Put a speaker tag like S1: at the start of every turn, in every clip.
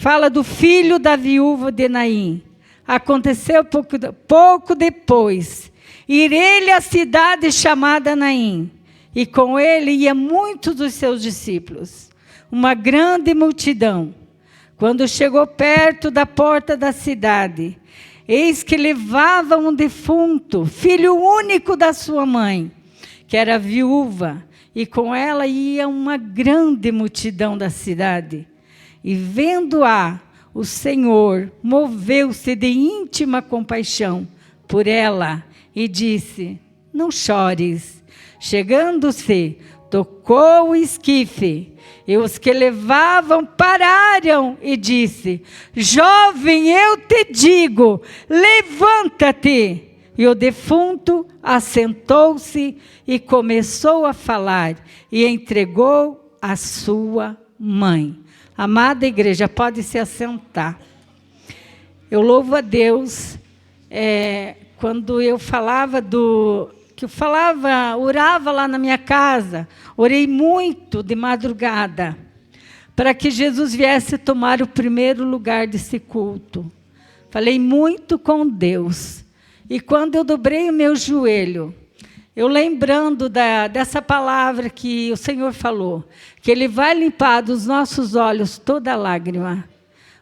S1: Fala do filho da viúva de Naim. Aconteceu pouco depois, ir ele à cidade chamada Naim, e com ele ia muitos dos seus discípulos, uma grande multidão. Quando chegou perto da porta da cidade, eis que levava um defunto, filho único da sua mãe, que era viúva, e com ela ia uma grande multidão da cidade. E vendo-a, o Senhor moveu-se de íntima compaixão por ela e disse: não chores. Chegando-se, tocou o esquife, e os que levavam pararam e disse: jovem, eu te digo, levanta-te. E o defunto assentou-se e começou a falar, e entregou a sua mãe. Amada igreja, pode se assentar. Eu louvo a Deus, quando eu falava orava lá na minha casa, orei muito de madrugada, para que Jesus viesse tomar o primeiro lugar desse culto. Falei muito com Deus. E quando eu dobrei o meu joelho, eu lembrando dessa palavra que o Senhor falou, que Ele vai limpar dos nossos olhos toda lágrima.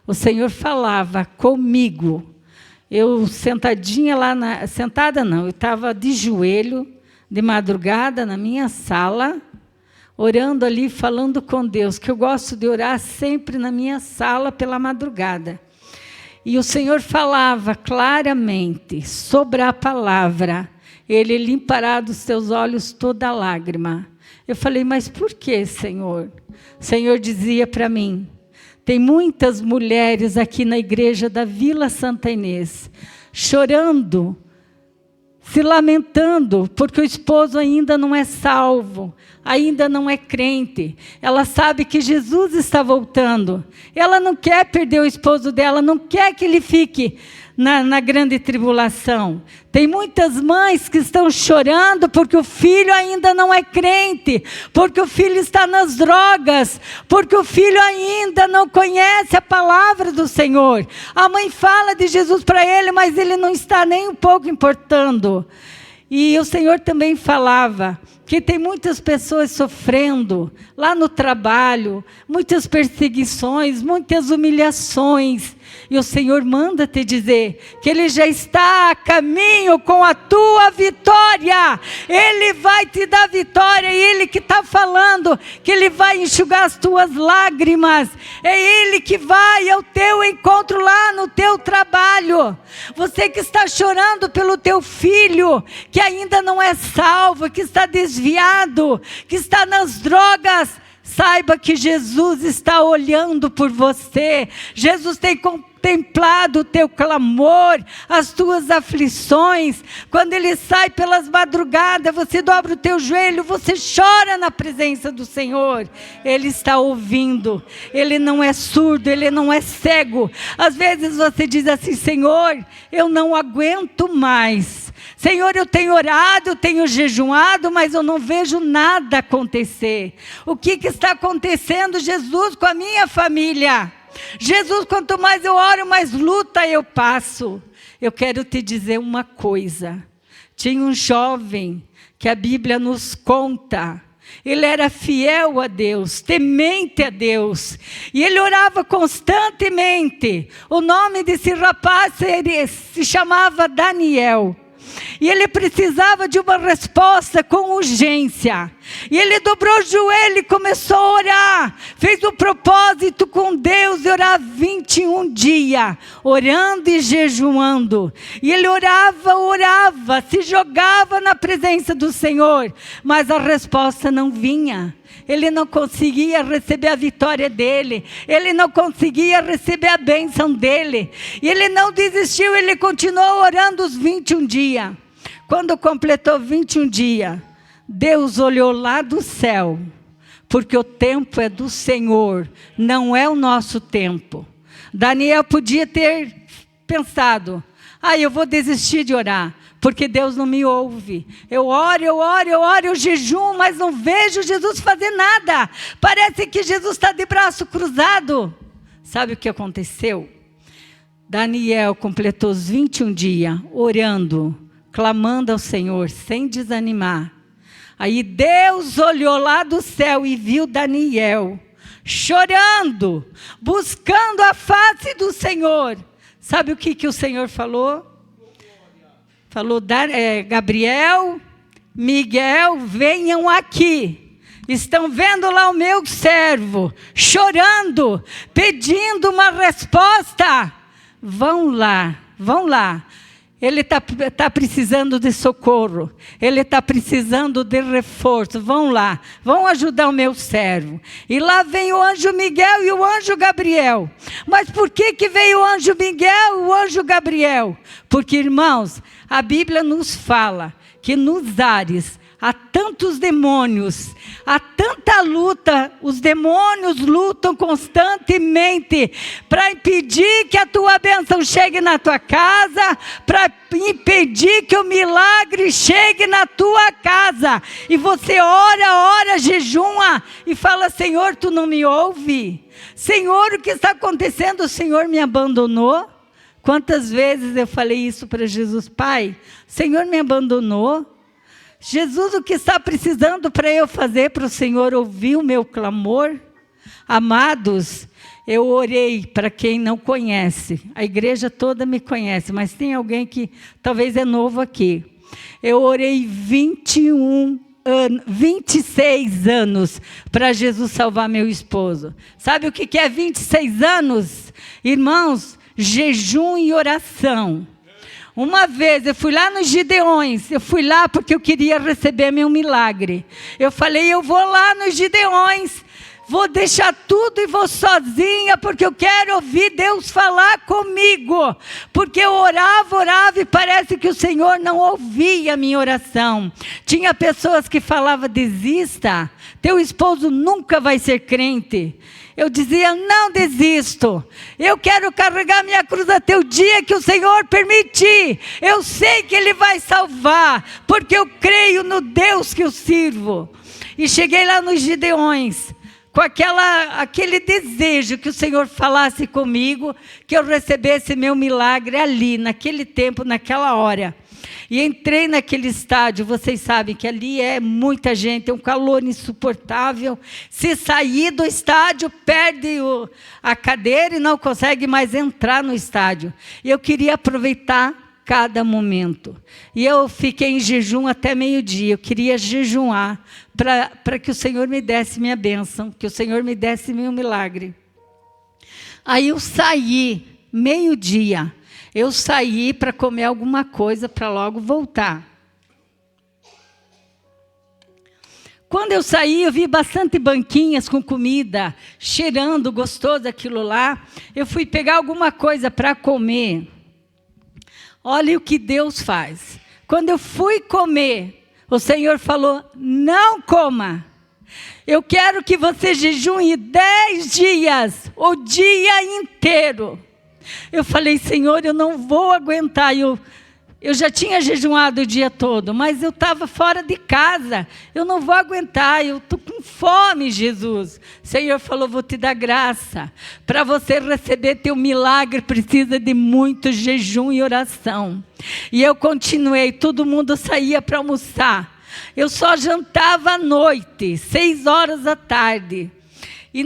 S1: O Senhor falava comigo. Eu sentadinha lá, eu estava de joelho, de madrugada, na minha sala, orando ali, falando com Deus, que eu gosto de orar sempre na minha sala pela madrugada. E o Senhor falava claramente sobre a palavra: Ele limpará dos teus olhos toda lágrima. Eu falei: mas por que, Senhor? O Senhor dizia para mim: tem muitas mulheres aqui na igreja da Vila Santa Inês, chorando, se lamentando, porque o esposo ainda não é salvo, ainda não é crente. Ela sabe que Jesus está voltando. Ela não quer perder o esposo dela, não quer que ele fique na grande tribulação. Tem muitas mães que estão chorando porque o filho ainda não é crente, porque o filho está nas drogas, porque o filho ainda não conhece a palavra do Senhor. A mãe fala de Jesus para ele, mas ele não está nem um pouco importando. E o Senhor também falava que tem muitas pessoas sofrendo lá no trabalho, muitas perseguições, muitas humilhações. E o Senhor manda te dizer que Ele já está a caminho com a tua vitória. Ele vai te dar vitória. É Ele que está falando que Ele vai enxugar as tuas lágrimas. É Ele que vai ao teu encontro lá no teu trabalho. Você que está chorando pelo teu filho, que ainda não é salvo, que está desviado, que está nas drogas, saiba que Jesus está olhando por você. Jesus tem contemplado o teu clamor, as tuas aflições. Quando Ele sai pelas madrugadas, você dobra o teu joelho, você chora na presença do Senhor. Ele está ouvindo. Ele não é surdo, Ele não é cego. Às vezes você diz assim: Senhor, eu não aguento mais. Senhor, eu tenho orado, eu tenho jejuado, mas eu não vejo nada acontecer. O que está acontecendo, Jesus, com a minha família? Jesus, quanto mais eu oro, mais luta eu passo. Eu quero te dizer uma coisa. Tinha um jovem que a Bíblia nos conta. Ele era fiel a Deus, temente a Deus. E ele orava constantemente. O nome desse rapaz se chamava Daniel. E ele precisava de uma resposta com urgência. E ele dobrou o joelho e começou a orar. Fez um propósito com Deus de orar 21 dias. Orando e jejuando. E ele orava, se jogava na presença do Senhor. Mas a resposta não vinha. Ele não conseguia receber a vitória dele. Ele não conseguia receber a bênção dele. E ele não desistiu, ele continuou orando os 21 dias. Quando completou 21 dias, Deus olhou lá do céu. Porque o tempo é do Senhor, não é o nosso tempo. Daniel podia ter pensado: eu vou desistir de orar, porque Deus não me ouve. Eu oro, eu jejum, mas não vejo Jesus fazer nada. Parece que Jesus está de braço cruzado. Sabe o que aconteceu? Daniel completou os 21 dias, orando, clamando ao Senhor, sem desanimar. Aí Deus olhou lá do céu e viu Daniel chorando, buscando a face do Senhor. Sabe o que o Senhor falou? Falou, Gabriel, Miguel, venham aqui. Estão vendo lá o meu servo, chorando, pedindo uma resposta. Vão lá, vão lá. Ele tá precisando de socorro. Ele está precisando de reforço. Vão lá, vão ajudar o meu servo. E lá vem o anjo Miguel e o anjo Gabriel. Mas por que veio o anjo Miguel e o anjo Gabriel? Porque, irmãos, a Bíblia nos fala que nos ares há tantos demônios, há tanta luta, os demônios lutam constantemente para impedir que a tua bênção chegue na tua casa, para impedir que o milagre chegue na tua casa. E você ora, jejuma e fala, Senhor, tu não me ouve? Senhor, o que está acontecendo? O Senhor me abandonou? Quantas vezes eu falei isso para Jesus? Pai, o Senhor me abandonou? Jesus, o que está precisando para eu fazer para o Senhor ouvir o meu clamor? Amados, eu orei para quem não conhece. A igreja toda me conhece, mas tem alguém que talvez é novo aqui. Eu orei 26 anos para Jesus salvar meu esposo. Sabe o que é 26 anos? Irmãos, jejum e oração. Uma vez eu fui lá nos Gideões, eu fui lá porque eu queria receber meu milagre. Eu falei, eu vou lá nos Gideões, vou deixar tudo e vou sozinha, porque eu quero ouvir Deus falar comigo. Porque eu orava e parece que o Senhor não ouvia a minha oração. Tinha pessoas que falavam, desista, teu esposo nunca vai ser crente. Eu dizia, não desisto, eu quero carregar minha cruz até o dia que o Senhor permitir. Eu sei que Ele vai salvar, porque eu creio no Deus que eu sirvo. E cheguei lá nos Gideões, com aquele desejo que o Senhor falasse comigo, que eu recebesse meu milagre ali, naquele tempo, naquela hora. E entrei naquele estádio, vocês sabem que ali é muita gente, é um calor insuportável. Se sair do estádio, perde a cadeira e não consegue mais entrar no estádio. E eu queria aproveitar cada momento. E eu fiquei em jejum até meio-dia, eu queria jejuar para que o Senhor me desse minha bênção, que o Senhor me desse meu milagre. Aí eu saí, meio-dia. Eu saí para comer alguma coisa para logo voltar. Quando eu saí, eu vi bastante banquinhas com comida, cheirando gostoso aquilo lá. Eu fui pegar alguma coisa para comer. Olha o que Deus faz. Quando eu fui comer, o Senhor falou, não coma. Eu quero que você jejue 10 dias, o dia inteiro. Eu falei, Senhor, eu não vou aguentar. Eu já tinha jejuado o dia todo, mas eu estava fora de casa. Eu não vou aguentar, eu estou com fome, Jesus. O Senhor falou, vou te dar graça. Para você receber teu milagre, precisa de muito jejum e oração. E eu continuei, todo mundo saía para almoçar. Eu só jantava à noite, 6 horas da tarde. E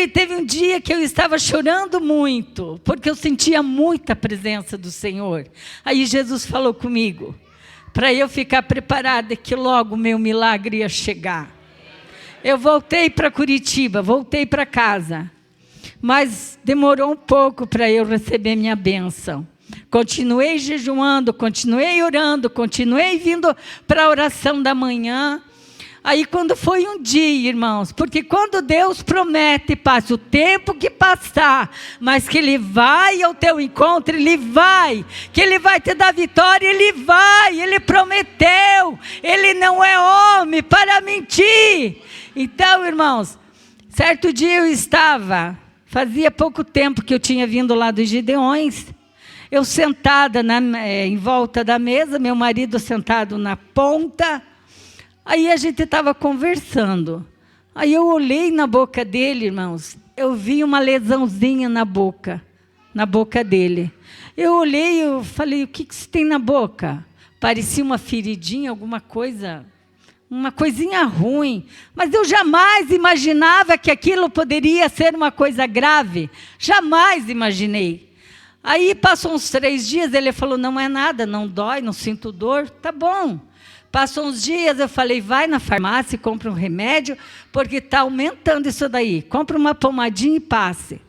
S1: teve um dia que eu estava chorando muito, porque eu sentia muita presença do Senhor. Aí Jesus falou comigo, para eu ficar preparada que logo o meu milagre ia chegar. Eu voltei para Curitiba, voltei para casa, mas demorou um pouco para eu receber minha bênção. Continuei jejuando, continuei orando, continuei vindo para a oração da manhã. Aí quando foi um dia, irmãos, porque quando Deus promete, passa o tempo que passar, mas que Ele vai ao teu encontro, Ele vai, que Ele vai te dar vitória, Ele vai, Ele prometeu, Ele não é homem para mentir. Então, irmãos, certo dia fazia pouco tempo que eu tinha vindo lá dos Gideões, eu sentada em volta da mesa, meu marido sentado na ponta. Aí a gente estava conversando. Aí eu olhei na boca dele, irmãos, eu vi uma lesãozinha na boca dele. Eu olhei, eu falei, o que você tem na boca? Parecia uma feridinha, alguma coisa, uma coisinha ruim. Mas eu jamais imaginava que aquilo poderia ser uma coisa grave. Jamais imaginei. Aí passou uns 3 dias, ele falou, não é nada, não dói, não sinto dor, tá bom. Passou uns dias, eu falei, vai na farmácia e compra um remédio, porque está aumentando isso daí. Compra uma pomadinha e passe.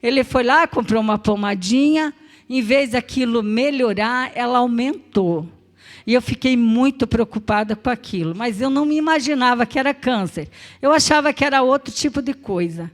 S1: Ele foi lá, comprou uma pomadinha, em vez daquilo melhorar, ela aumentou. E eu fiquei muito preocupada com aquilo, mas eu não me imaginava que era câncer. Eu achava que era outro tipo de coisa.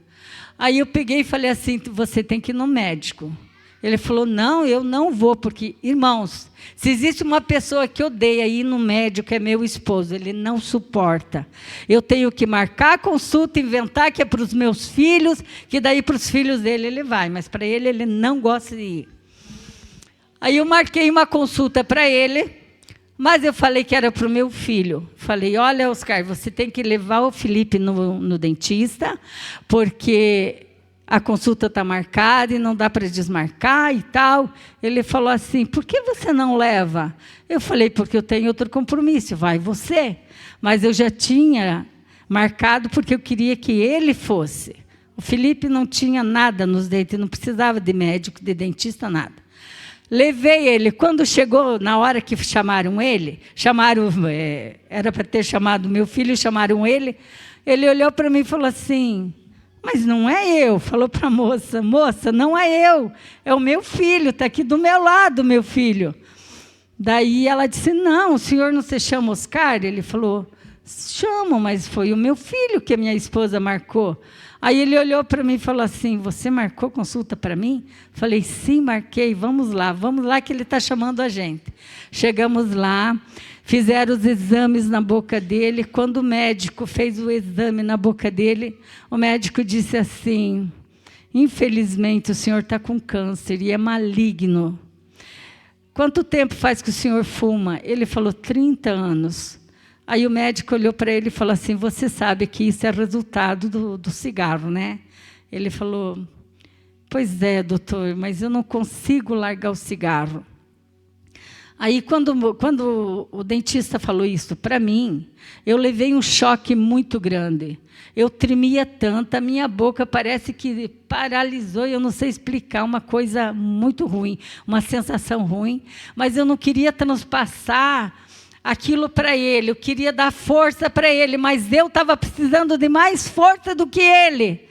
S1: Aí eu peguei e falei assim, você tem que ir no médico. Ele falou, não, eu não vou, porque, irmãos, se existe uma pessoa que odeia ir no médico, é meu esposo, ele não suporta. Eu tenho que marcar a consulta, inventar que é para os meus filhos, que daí para os filhos dele ele vai, mas para ele não gosta de ir. Aí eu marquei uma consulta para ele, mas eu falei que era para o meu filho. Falei, olha, Oscar, você tem que levar o Felipe no dentista, porque a consulta está marcada e não dá para desmarcar e tal. Ele falou assim, por que você não leva? Eu falei, porque eu tenho outro compromisso, vai você. Mas eu já tinha marcado porque eu queria que ele fosse. O Felipe não tinha nada nos dentes, não precisava de médico, de dentista, nada. Levei ele, quando chegou, na hora que chamaram ele, era para ter chamado meu filho, chamaram ele olhou para mim e falou assim, mas não é eu, falou para a moça, não é eu, é o meu filho, está aqui do meu lado, meu filho. Daí ela disse, não, o senhor não se chama Oscar? Ele falou, chamo, mas foi o meu filho que a minha esposa marcou. Aí ele olhou para mim e falou assim, você marcou consulta para mim? Falei, sim, marquei, vamos lá que ele está chamando a gente. Chegamos lá, fizeram os exames na boca dele. Quando o médico fez o exame na boca dele, o médico disse assim, infelizmente o senhor está com câncer e é maligno. Quanto tempo faz que o senhor fuma? Ele falou, 30 anos. Aí o médico olhou para ele e falou assim, você sabe que isso é resultado do cigarro, né? Ele falou, pois é, doutor, mas eu não consigo largar o cigarro. Aí, quando o dentista falou isso para mim, eu levei um choque muito grande. Eu tremia tanto, a minha boca parece que paralisou, eu não sei explicar, uma coisa muito ruim, uma sensação ruim, mas eu não queria transpassar aquilo para ele, eu queria dar força para ele, mas eu estava precisando de mais força do que ele.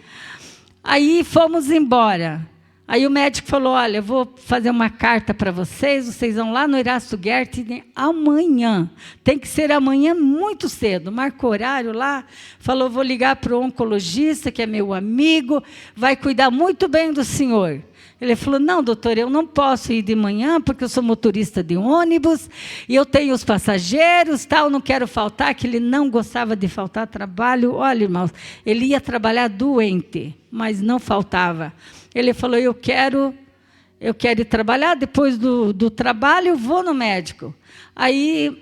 S1: Aí fomos embora. Aí o médico falou, olha, eu vou fazer uma carta para vocês vão lá no Erasto Guertin amanhã. Tem que ser amanhã muito cedo. Marcou horário lá, falou, vou ligar para o oncologista, que é meu amigo, vai cuidar muito bem do senhor. Ele falou, não, doutor, eu não posso ir de manhã, porque eu sou motorista de ônibus, e eu tenho os passageiros, tal, não quero faltar, que ele não gostava de faltar trabalho. Olha, irmãos, ele ia trabalhar doente, mas não faltava. Ele falou, eu quero ir trabalhar, depois do trabalho eu vou no médico. Aí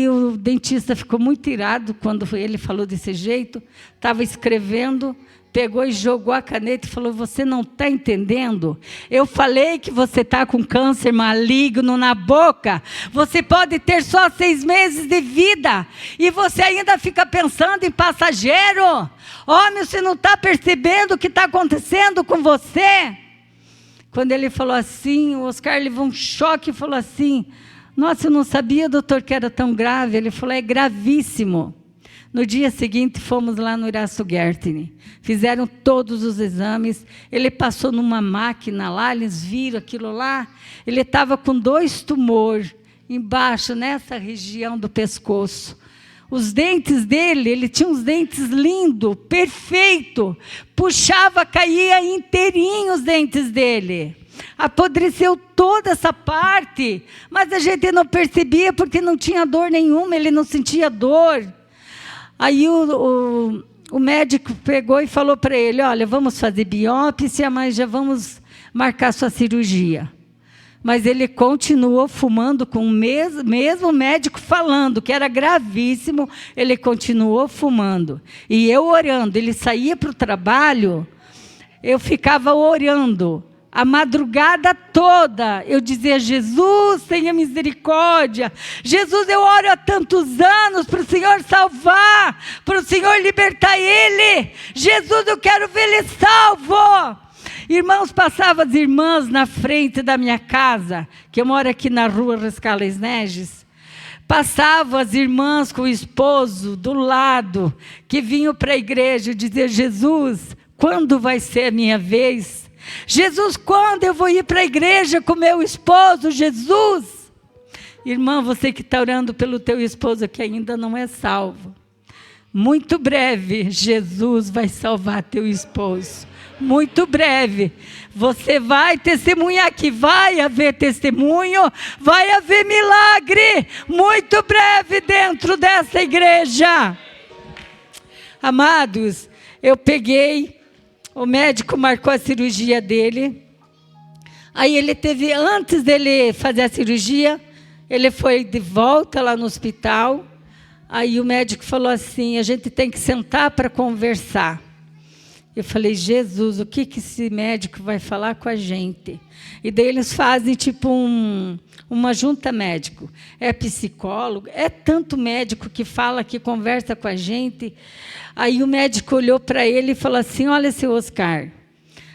S1: o dentista ficou muito irado quando ele falou desse jeito, estava escrevendo, pegou e jogou a caneta e falou, você não está entendendo? Eu falei que você está com câncer maligno na boca, você pode ter só 6 meses de vida, e você ainda fica pensando em passageiro? Homem, você não está percebendo o que está acontecendo com você? Quando ele falou assim, o Oscar levou um choque e falou assim, nossa, eu não sabia, doutor, que era tão grave. Ele falou, é gravíssimo. No dia seguinte, fomos lá no Erasto Guertin. Fizeram todos os exames. Ele passou numa máquina lá, eles viram aquilo lá. Ele estava com 2 tumores embaixo, nessa região do pescoço. Os dentes dele, ele tinha uns dentes lindos, perfeito. Puxava, caía inteirinho os dentes dele. Apodreceu toda essa parte, mas a gente não percebia porque não tinha dor nenhuma, ele não sentia dor. Aí o médico pegou e falou para ele, olha, vamos fazer biópsia, mas já vamos marcar sua cirurgia. Mas ele continuou fumando com o mesmo médico falando que era gravíssimo, ele continuou fumando. E eu orando, ele saía para o trabalho, eu ficava orando. A madrugada toda, eu dizia, Jesus, tenha misericórdia. Jesus, eu oro há tantos anos para o Senhor salvar, para o Senhor libertar ele. Jesus, eu quero ver ele salvo. Irmãos, passavam as irmãs na frente da minha casa, que eu moro aqui na rua Rescales Neges. Passavam as irmãs com o esposo do lado, que vinham para a igreja e diziam, Jesus, quando vai ser a minha vez? Jesus, quando eu vou ir para a igreja com meu esposo, Jesus? Irmã, você que está orando pelo teu esposo que ainda não é salvo, muito breve, Jesus vai salvar teu esposo. Muito breve, você vai testemunhar que vai haver testemunho, vai haver milagre, muito breve dentro dessa igreja. Amados, eu peguei, o médico marcou a cirurgia dele, aí ele teve, antes dele fazer a cirurgia, ele foi de volta lá no hospital, aí o médico falou assim, a gente tem que sentar para conversar. Eu falei, Jesus, o que esse médico vai falar com a gente? E daí eles fazem tipo uma junta médico. É psicólogo, é tanto médico que fala, que conversa com a gente. Aí o médico olhou para ele e falou assim, olha, seu Oscar,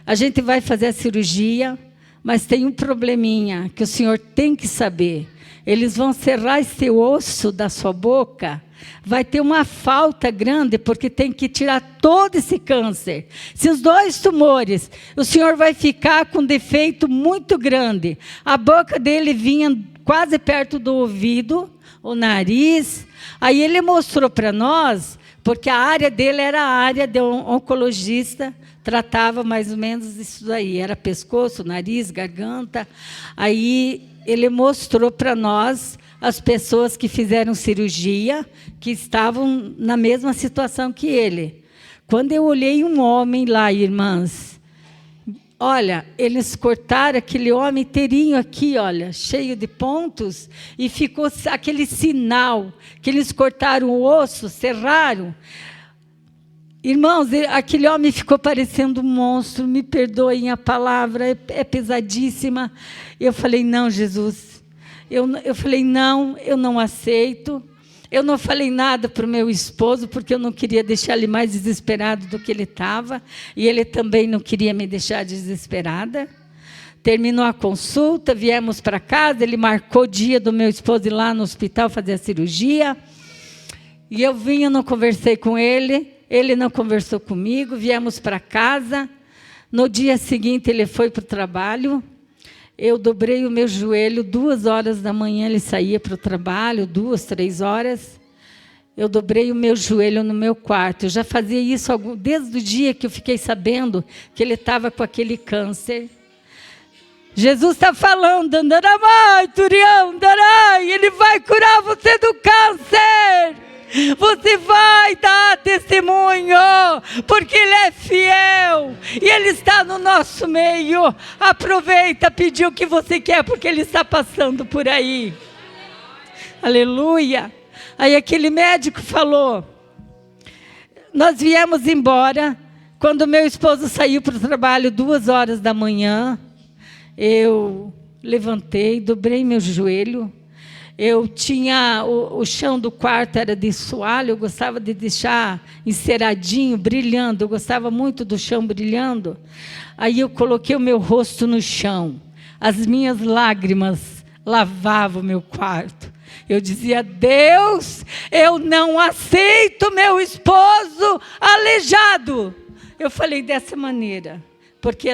S1: a gente vai fazer a cirurgia, mas tem um probleminha que o senhor tem que saber. Eles vão serrar esse osso da sua boca, vai ter uma falta grande, porque tem que tirar todo esse câncer. Se os 2 tumores, o senhor vai ficar com um defeito muito grande. A boca dele vinha quase perto do ouvido, o nariz. Aí ele mostrou para nós, porque a área dele era a área de um oncologista, tratava mais ou menos isso daí. Era pescoço, nariz, garganta. Aí ele mostrou para nós as pessoas que fizeram cirurgia, que estavam na mesma situação que ele. Quando eu olhei um homem lá, irmãs, olha, eles cortaram aquele homem inteirinho aqui, olha, cheio de pontos, e ficou aquele sinal, que eles cortaram o osso, serraram. Irmãos, aquele homem ficou parecendo um monstro, me perdoem a palavra, é pesadíssima. Eu falei, não, Jesus, eu falei, não, eu não aceito. Eu não falei nada para o meu esposo, porque eu não queria deixar ele mais desesperado do que ele estava, e ele também não queria me deixar desesperada. Terminou a consulta, viemos para casa, ele marcou o dia do meu esposo ir lá no hospital fazer a cirurgia, e eu vim, eu não conversei com ele, ele não conversou comigo, viemos para casa. No dia seguinte ele foi para o trabalho, eu dobrei o meu joelho, 2 horas da manhã ele saía para o trabalho, 2, 3 horas. Eu dobrei o meu joelho no meu quarto. Eu já fazia isso desde o dia que eu fiquei sabendo que ele estava com aquele câncer. Jesus está falando, andaramai, turião, andarai, ele vai curar você do câncer. Você vai dar testemunho, porque Ele é fiel, e Ele está no nosso meio. Aproveita, pediu o que você quer, porque Ele está passando por aí. Aleluia. Aí aquele médico falou, nós viemos embora, quando meu esposo saiu para o trabalho, 2 horas da manhã, eu levantei, dobrei meu joelho. Eu tinha, o chão do quarto era de soalho, eu gostava de deixar enceradinho, brilhando, eu gostava muito do chão brilhando. Aí eu coloquei o meu rosto no chão, as minhas lágrimas lavavam o meu quarto. Eu dizia, Deus, eu não aceito meu esposo aleijado. Eu falei dessa maneira, porque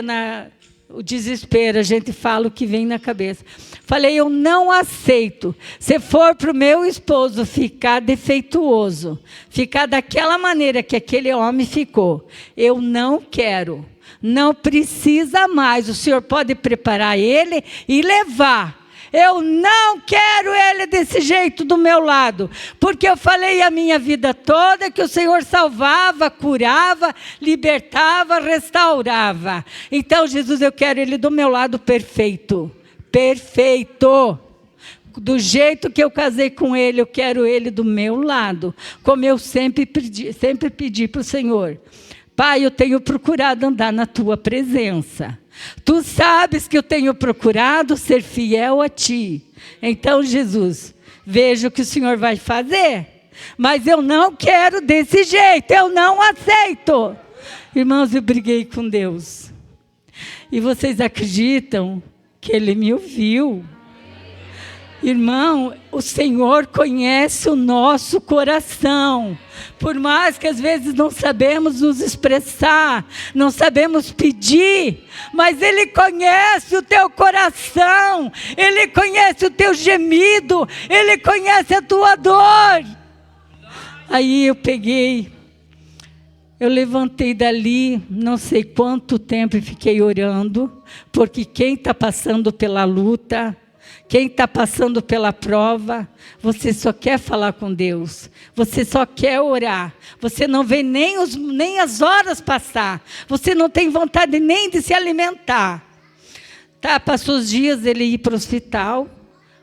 S1: o desespero, a gente fala o que vem na cabeça. Falei, eu não aceito. Se for para o meu esposo ficar defeituoso, ficar daquela maneira que aquele homem ficou, eu não quero. Não precisa mais. O Senhor pode preparar ele e levar. Eu não quero ele desse jeito do meu lado, porque eu falei a minha vida toda que o Senhor salvava, curava, libertava, restaurava. Então, Jesus, eu quero ele do meu lado perfeito. perfeito. Do jeito que eu casei com ele, eu quero ele do meu lado. Como eu sempre pedi para o Senhor. Pai, eu tenho procurado andar na tua presença. Tu sabes que eu tenho procurado ser fiel a ti. Então, Jesus, veja o que o Senhor vai fazer. Mas eu não quero desse jeito, eu não aceito. Irmãos, eu briguei com Deus. E vocês acreditam que Ele me ouviu? Irmão, o Senhor conhece o nosso coração. Por mais que às vezes não sabemos nos expressar, não sabemos pedir, mas Ele conhece o teu coração, Ele conhece o teu gemido, Ele conhece a tua dor. Aí eu levantei dali, não sei quanto tempo, e fiquei orando, porque quem está passando pela luta, quem está passando pela prova, você só quer falar com Deus, você só quer orar, você não vê nem as horas passar, você não tem vontade nem de se alimentar. Tá, passou os dias, ele ia para o hospital,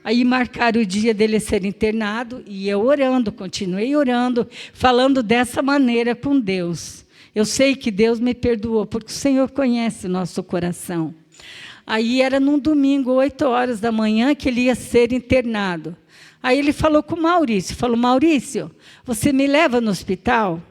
S1: aí marcaram o dia dele ser internado, e eu orando, continuei orando, falando dessa maneira com Deus. Eu sei que Deus me perdoou, porque o Senhor conhece o nosso coração. Aí era num domingo, 8 horas da manhã, que ele ia ser internado. Aí ele falou com o Maurício, Maurício, você me leva no hospital?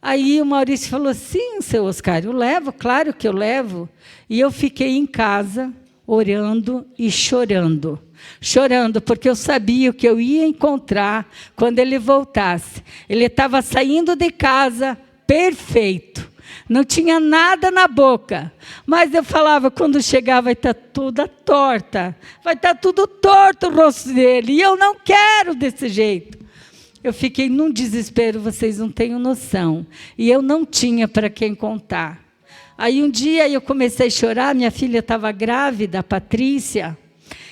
S1: Aí o Maurício falou, sim, seu Oscar, eu levo, claro que eu levo. E eu fiquei em casa, orando e chorando. Chorando, porque eu sabia o que eu ia encontrar quando ele voltasse. Ele estava saindo de casa perfeito. Não tinha nada na boca. Mas eu falava, quando chegar vai estar toda torta. Vai estar tudo torto o rosto dele. E eu não quero desse jeito. Eu fiquei num desespero, vocês não têm noção. E eu não tinha para quem contar. Aí um dia eu comecei a chorar, minha filha estava grávida, a Patrícia.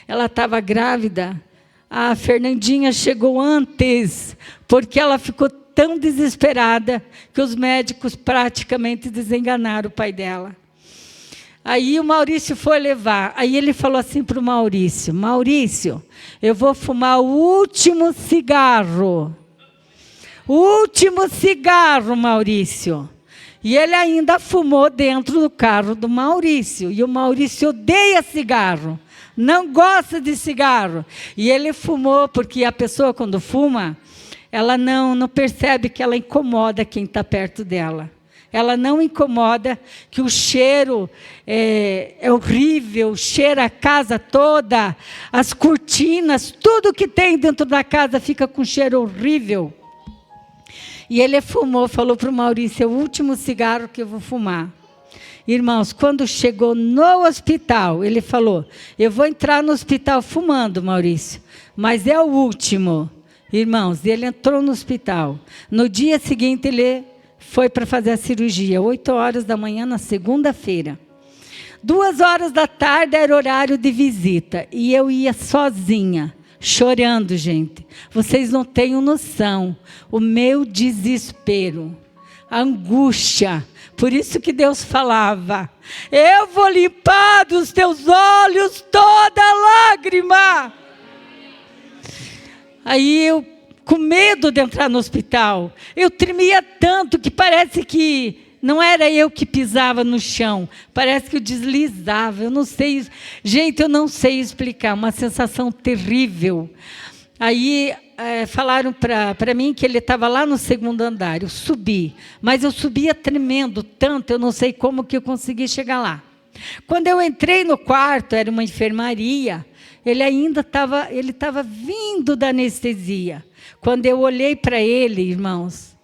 S1: Ela estava grávida. A Fernandinha chegou antes, porque ela ficou tão desesperada que os médicos praticamente desenganaram o pai dela. Aí o Maurício foi levar. Aí ele falou assim para o Maurício, Maurício, eu vou fumar o último cigarro. O último cigarro, Maurício. E ele ainda fumou dentro do carro do Maurício. E o Maurício odeia cigarro. Não gosta de cigarro. E ele fumou, porque a pessoa quando fuma, ela não percebe que ela incomoda quem está perto dela. Ela não incomoda, que o cheiro é horrível, cheira a casa toda, as cortinas, tudo que tem dentro da casa fica com cheiro horrível. E ele fumou, falou para o Maurício, é o último cigarro que eu vou fumar. Irmãos, quando chegou no hospital, ele falou, eu vou entrar no hospital fumando, Maurício, mas é o último. Irmãos, ele entrou no hospital. No dia seguinte, ele foi para fazer a cirurgia, 8 horas da manhã, na segunda-feira. 2 horas da tarde era horário de visita, e eu ia sozinha, chorando, gente. Vocês não têm noção, o meu desespero, a angústia. Por isso que Deus falava, eu vou limpar dos teus olhos toda lágrima. Aí eu, com medo de entrar no hospital, eu tremia tanto que parece que não era eu que pisava no chão, parece que eu deslizava, eu não sei, gente, eu não sei explicar, uma sensação terrível. Aí falaram para mim que ele estava lá no 2º andar, eu subi, mas eu subia tremendo tanto, eu não sei como que eu consegui chegar lá. Quando eu entrei no quarto, era uma enfermaria, ele ainda estava vindo da anestesia. Quando eu olhei para ele, irmãos,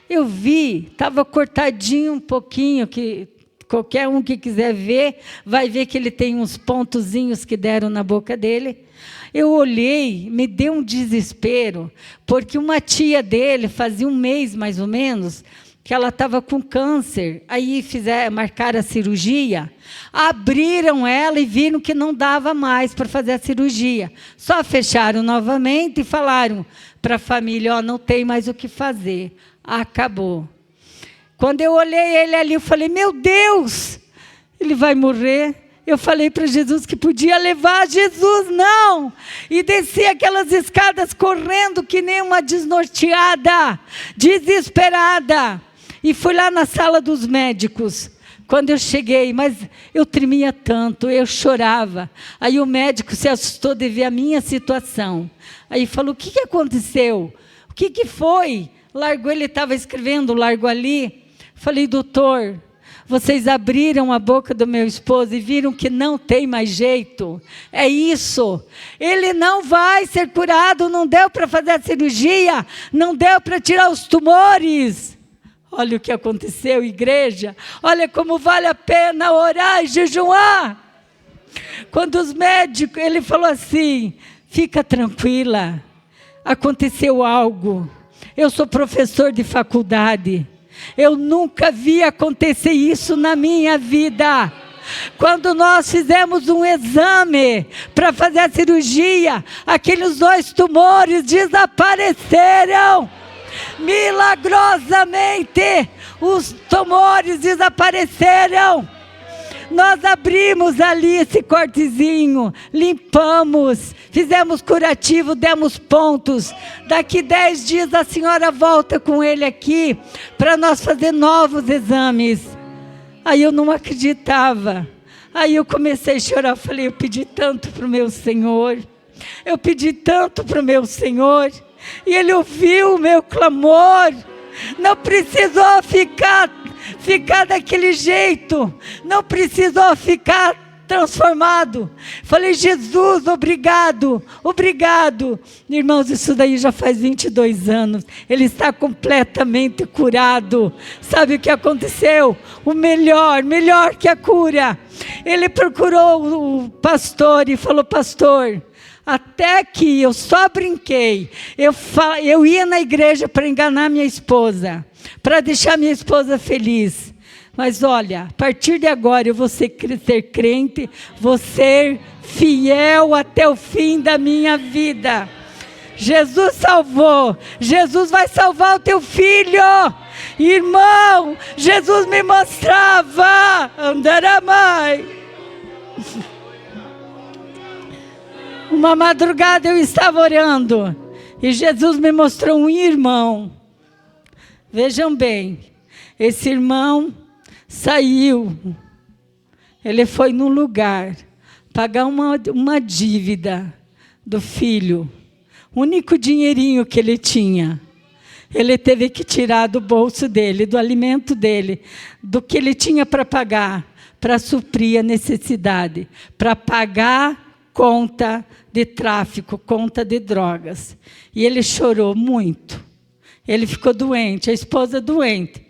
S1: eu vi, estava cortadinho um pouquinho, que qualquer um que quiser ver, vai ver que ele tem uns pontozinhos que deram na boca dele. Eu olhei, me deu um desespero, porque uma tia dele, fazia 1 mês mais ou menos, que ela estava com câncer, aí marcaram a cirurgia, abriram ela e viram que não dava mais para fazer a cirurgia. Só fecharam novamente e falaram para a família, não tem mais o que fazer, acabou. Quando eu olhei ele ali, eu falei, meu Deus, ele vai morrer. Eu falei para Jesus que podia levar, Jesus não. E desci aquelas escadas correndo que nem uma desnorteada, desesperada. E fui lá na sala dos médicos. Quando eu cheguei, mas eu tremia tanto, eu chorava. Aí o médico se assustou de ver a minha situação. Aí falou, o que aconteceu? O que foi? Largou, ele estava escrevendo, largou ali. Falei, doutor, vocês abriram a boca do meu esposo e viram que não tem mais jeito. É isso. Ele não vai ser curado, não deu para fazer a cirurgia, não deu para tirar os tumores. Olha o que aconteceu, igreja. Olha como vale a pena orar e jejuar. Quando os médicos, ele falou assim, fica tranquila, aconteceu algo. Eu sou professor de faculdade. Eu nunca vi acontecer isso na minha vida. Quando nós fizemos um exame para fazer a cirurgia, aqueles 2 tumores desapareceram. Milagrosamente, os tumores desapareceram. Nós abrimos ali esse cortezinho, limpamos, fizemos curativo, demos pontos. Daqui 10 dias a senhora volta com ele aqui para nós fazer novos exames. Aí eu não acreditava. Aí eu comecei a chorar, falei, eu pedi tanto para o meu Senhor. Eu pedi tanto para o meu Senhor. E Ele ouviu o meu clamor. Não precisou ficar daquele jeito, não precisou ficar transformado. Falei, Jesus, obrigado, obrigado. Irmãos, isso daí já faz 22 anos, ele está completamente curado. Sabe o que aconteceu? O melhor que a cura. Ele procurou o pastor e falou, pastor, até que eu só brinquei, eu ia na igreja para enganar minha esposa, para deixar minha esposa feliz. Mas olha, a partir de agora eu vou ser crente, vou ser fiel até o fim da minha vida. Jesus salvou, Jesus vai salvar o teu filho. Irmão, Jesus me mostrava, Andaramai. Uma madrugada eu estava orando e Jesus me mostrou um irmão. Vejam bem, esse irmão saiu, ele foi num lugar pagar uma dívida do filho, o único dinheirinho que ele tinha. Ele teve que tirar do bolso dele, do alimento dele, do que ele tinha para pagar, para suprir a necessidade, para pagar conta de tráfico, conta de drogas. E ele chorou muito. Ele ficou doente, a esposa doente.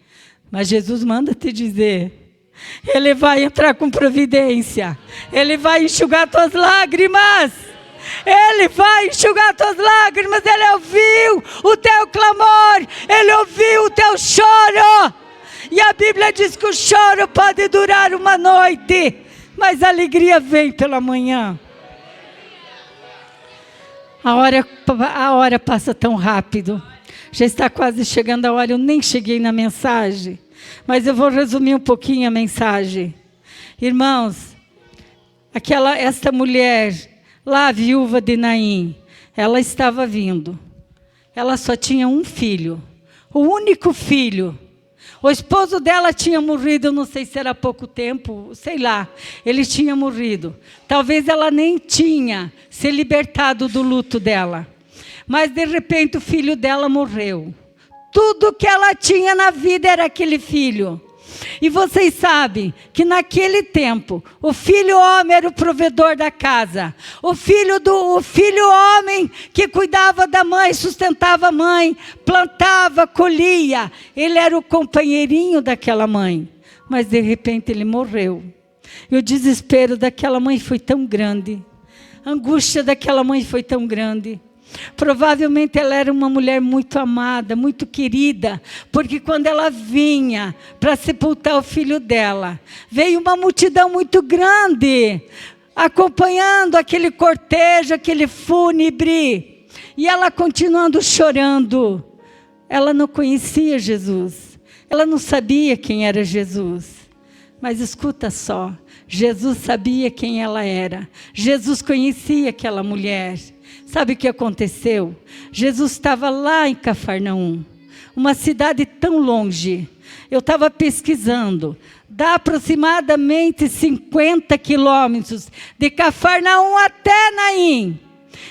S1: Mas Jesus manda te dizer, Ele vai entrar com providência. Ele vai enxugar tuas lágrimas. Ele vai enxugar tuas lágrimas. Ele ouviu o teu clamor. Ele ouviu o teu choro. E a Bíblia diz que o choro pode durar uma noite, mas a alegria vem pela manhã. A hora passa tão rápido. Já está quase chegando a hora. Eu nem cheguei na mensagem, mas eu vou resumir um pouquinho a mensagem. Irmãos, esta mulher, lá a viúva de Naim, ela estava vindo. Ela só tinha um filho, o único filho. O esposo dela tinha morrido, eu não sei se era há pouco tempo, sei lá, ele tinha morrido. Talvez ela nem tinha se libertado do luto dela. Mas de repente o filho dela morreu. Tudo que ela tinha na vida era aquele filho. E vocês sabem que naquele tempo, o filho homem era o provedor da casa. O filho homem que cuidava da mãe, sustentava a mãe, plantava, colhia. Ele era o companheirinho daquela mãe. Mas de repente ele morreu. E o desespero daquela mãe foi tão grande. A angústia daquela mãe foi tão grande. Provavelmente ela era uma mulher muito amada, muito querida, porque quando ela vinha para sepultar o filho dela, veio uma multidão muito grande, acompanhando aquele cortejo, aquele fúnebre, e ela continuando chorando. Ela não conhecia Jesus, ela não sabia quem era Jesus, Mas escuta só, Jesus sabia quem ela era. Jesus conhecia aquela mulher. Sabe o que aconteceu? Jesus estava lá em Cafarnaum, uma cidade tão longe. Eu estava pesquisando, dá aproximadamente 50 quilômetros de Cafarnaum até Naim.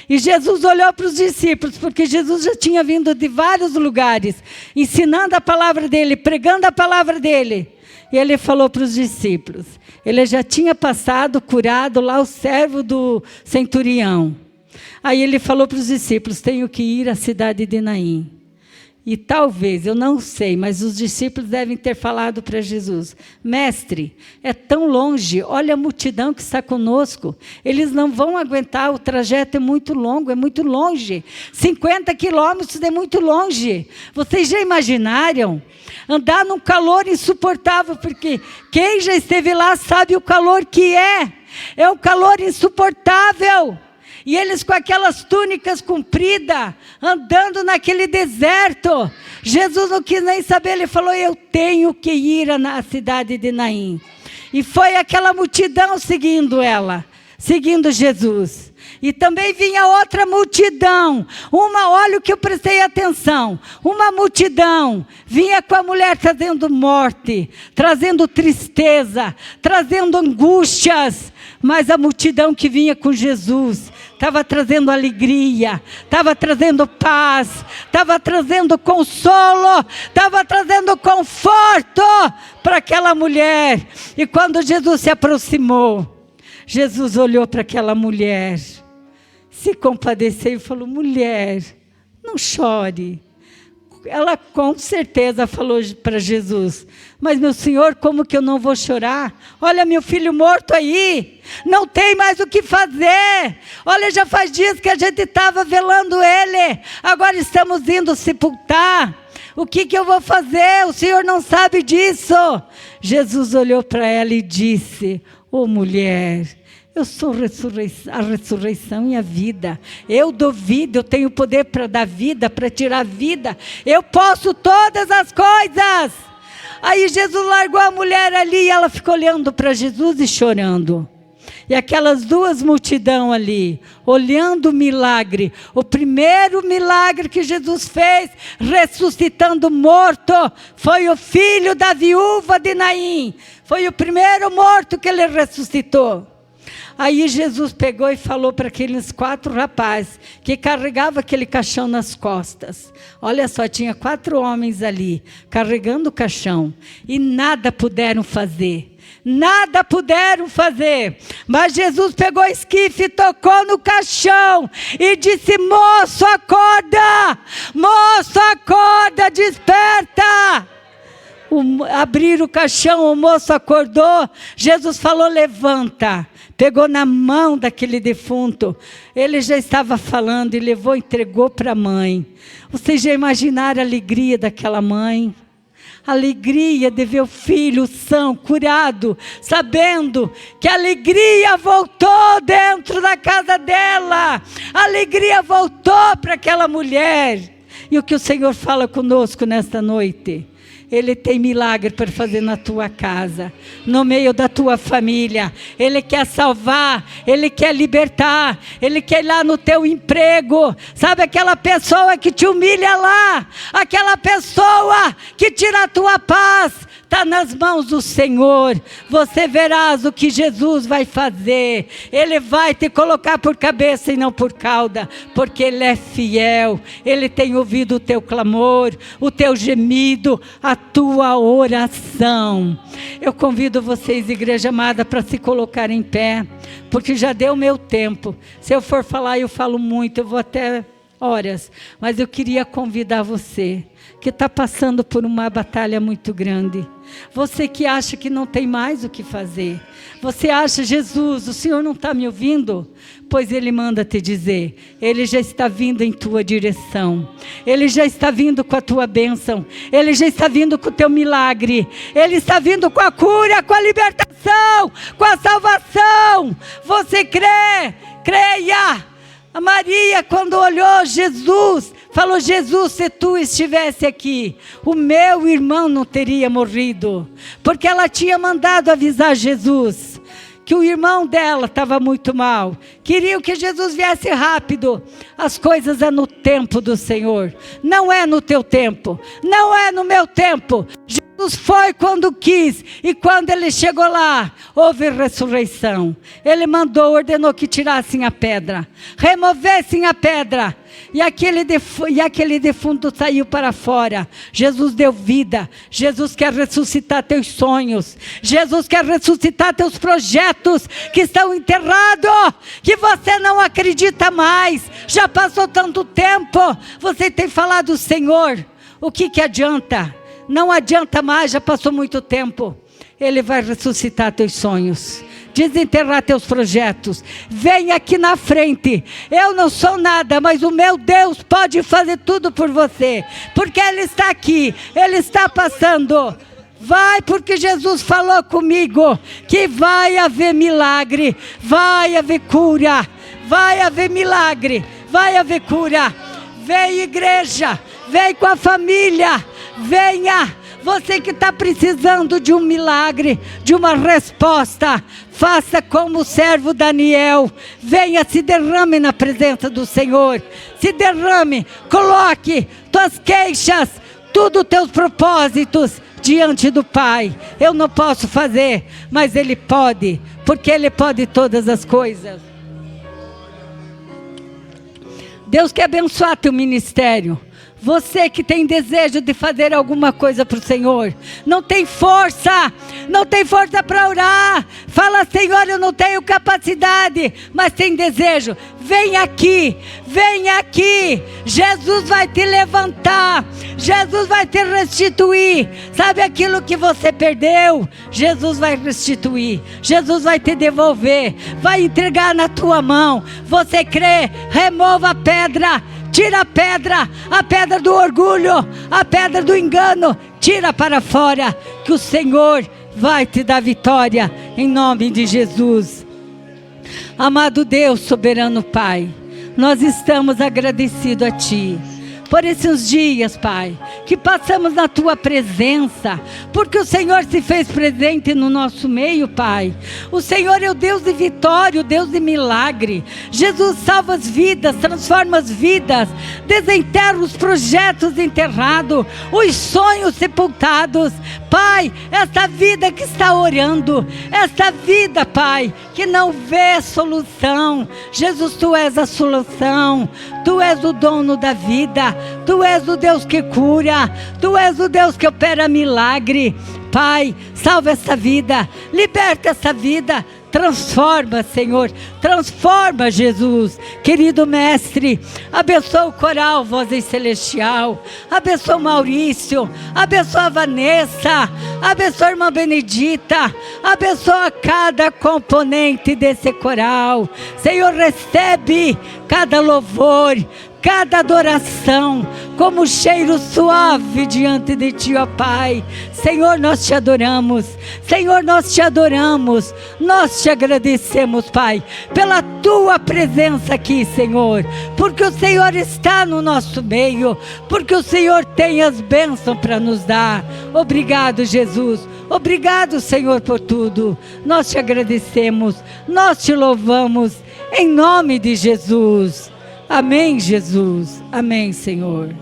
S1: E Jesus olhou para os discípulos, porque Jesus já tinha vindo de vários lugares, ensinando a palavra dele, pregando a palavra dele. E ele falou para os discípulos, ele já tinha passado, curado lá o servo do centurião. Aí ele falou para os discípulos, tenho que ir à cidade de Naim. E talvez, eu não sei, mas os discípulos devem ter falado para Jesus, mestre, é tão longe, olha a multidão que está conosco, eles não vão aguentar, o trajeto é muito longo, é muito longe, 50 quilômetros é muito longe. Vocês já imaginaram andar num calor insuportável, porque quem já esteve lá sabe o calor que é um calor insuportável. E eles com aquelas túnicas compridas, andando naquele deserto. Jesus não quis nem saber, ele falou, eu tenho que ir na cidade de Naim. E foi aquela multidão seguindo ela, seguindo Jesus. E também vinha outra multidão, olha o que eu prestei atenção, uma multidão vinha com a mulher trazendo morte, trazendo tristeza, trazendo angústias, mas a multidão que vinha com Jesus estava trazendo alegria, estava trazendo paz, estava trazendo consolo, estava trazendo conforto para aquela mulher. E quando Jesus se aproximou, Jesus olhou para aquela mulher, se compadeceu e falou, mulher, não chore. Ela com certeza falou para Jesus, mas meu Senhor, como que eu não vou chorar? Olha meu filho morto aí, não tem mais o que fazer. Olha, já faz dias que a gente estava velando ele, agora estamos indo sepultar. O que eu vou fazer? O Senhor não sabe disso. Jesus olhou para ela e disse, ô mulher, eu sou a ressurreição e a vida. Eu dou vida, eu tenho poder para dar vida, para tirar vida. Eu posso todas as coisas. Aí Jesus largou a mulher ali e ela ficou olhando para Jesus e chorando. E aquelas duas multidão ali, olhando o milagre, o primeiro milagre que Jesus fez, ressuscitando morto, foi o filho da viúva de Naim. Foi o primeiro morto que ele ressuscitou. Aí Jesus pegou e falou para aqueles 4 rapazes que carregavam aquele caixão nas costas. Olha só, tinha 4 homens ali carregando o caixão e nada puderam fazer. Nada puderam fazer, mas Jesus pegou o esquife, tocou no caixão e disse, moço acorda, desperta. Abriram o caixão, o moço acordou, Jesus falou, levanta. Pegou na mão daquele defunto, ele já estava falando e levou, entregou para a mãe. Vocês já imaginaram a alegria daquela mãe? A alegria de ver o filho são, curado, sabendo que a alegria voltou dentro da casa dela. A alegria voltou para aquela mulher. E o que o Senhor fala conosco nesta noite? Ele tem milagre para fazer na tua casa, no meio da tua família. Ele quer salvar, Ele quer libertar, Ele quer ir lá no teu emprego. Sabe aquela pessoa que te humilha lá? Aquela pessoa que tira a tua paz? Está nas mãos do Senhor. Você verás o que Jesus vai fazer. Ele vai te colocar por cabeça e não por cauda, porque Ele é fiel. Ele tem ouvido o teu clamor, o teu gemido, a tua oração. Eu convido vocês, igreja amada, para se colocar em pé, porque já deu o meu tempo. Se eu for falar, eu falo muito, eu vou até horas, mas eu queria convidar você que está passando por uma batalha muito grande, você que acha que não tem mais o que fazer, você acha, Jesus, o Senhor não está me ouvindo? Pois Ele manda te dizer, Ele já está vindo em tua direção, Ele já está vindo com a tua bênção, Ele já está vindo com o teu milagre, Ele está vindo com a cura, com a libertação, com a salvação. Você crê? Creia! A Maria, quando olhou Jesus, Falou: Jesus, se tu estivesse aqui, o meu irmão não teria morrido. Porque ela tinha mandado avisar Jesus que o irmão dela estava muito mal. Queriam que Jesus viesse rápido. As coisas é no tempo do Senhor. Não é no teu tempo. Não é no meu tempo. Jesus foi quando quis. E quando ele chegou lá, houve ressurreição. Ele mandou, ordenou que tirassem a pedra. Removessem a pedra. E aquele defunto saiu para fora. Jesus deu vida. Jesus quer ressuscitar teus sonhos. Jesus quer ressuscitar teus projetos que estão enterrados, que você não acredita mais. Já passou tanto tempo. Você tem falado: Senhor, o que adianta? Não adianta mais, já passou muito tempo. Ele vai ressuscitar teus sonhos, desenterrar teus projetos. Vem aqui na frente. Eu não sou nada, mas o meu Deus pode fazer tudo por você, porque Ele está aqui, Ele está passando. Vai, porque Jesus falou comigo que vai haver milagre, vai haver cura, vai haver milagre, vai haver cura. Vem, igreja, vem com a família, venha. Você que está precisando de um milagre, de uma resposta, faça como o servo Daniel. Venha, se derrame na presença do Senhor. Se derrame, coloque tuas queixas, tudo teus propósitos diante do Pai. Eu não posso fazer, mas Ele pode, porque Ele pode todas as coisas. Deus quer abençoar teu ministério. Você que tem desejo de fazer alguma coisa para o Senhor, não tem força para orar. Fala: Senhor, eu não tenho capacidade, mas tem desejo. Vem aqui, vem aqui. Jesus vai te levantar, Jesus vai te restituir. Sabe aquilo que você perdeu? Jesus vai restituir, Jesus vai te devolver, vai entregar na tua mão. Você crê? Remova a pedra. Tira a pedra do orgulho, a pedra do engano, tira para fora, que o Senhor vai te dar vitória, em nome de Jesus. Amado Deus, soberano Pai, nós estamos agradecidos a Ti, por esses dias, Pai, que passamos na Tua presença, porque o Senhor se fez presente no nosso meio, Pai. O Senhor é o Deus de vitória, o Deus de milagre. Jesus salva as vidas, transforma as vidas, desenterra os projetos enterrados, os sonhos sepultados. Pai, essa vida que está orando, essa vida, Pai, que não vê solução, Jesus, Tu és a solução, Tu és o dono da vida, Tu és o Deus que cura, Tu és o Deus que opera milagre. Pai, salva essa vida, liberta essa vida, transforma, Senhor, transforma, Jesus. Querido Mestre, abençoa o coral Vozes Celestial, abençoa o Maurício, abençoa a Vanessa, abençoa a irmã Benedita, abençoa cada componente desse coral. Senhor, recebe cada louvor, cada adoração, como cheiro suave diante de Ti, ó Pai. Senhor, nós Te adoramos. Senhor, nós Te adoramos. Nós Te agradecemos, Pai, pela Tua presença aqui, Senhor. Porque o Senhor está no nosso meio. Porque o Senhor tem as bênçãos para nos dar. Obrigado, Jesus. Obrigado, Senhor, por tudo. Nós Te agradecemos. Nós Te louvamos. Em nome de Jesus. Amém, Jesus. Amém, Senhor.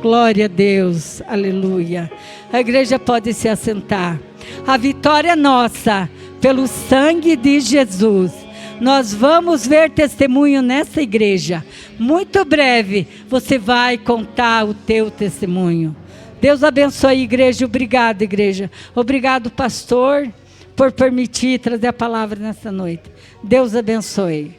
S1: Glória a Deus. Aleluia. A igreja pode se assentar. A vitória é nossa, pelo sangue de Jesus. Nós vamos ver testemunho nessa igreja. Muito breve, você vai contar o teu testemunho. Deus abençoe a igreja. Obrigado, igreja. Obrigado, pastor, por permitir trazer a palavra nessa noite. Deus abençoe.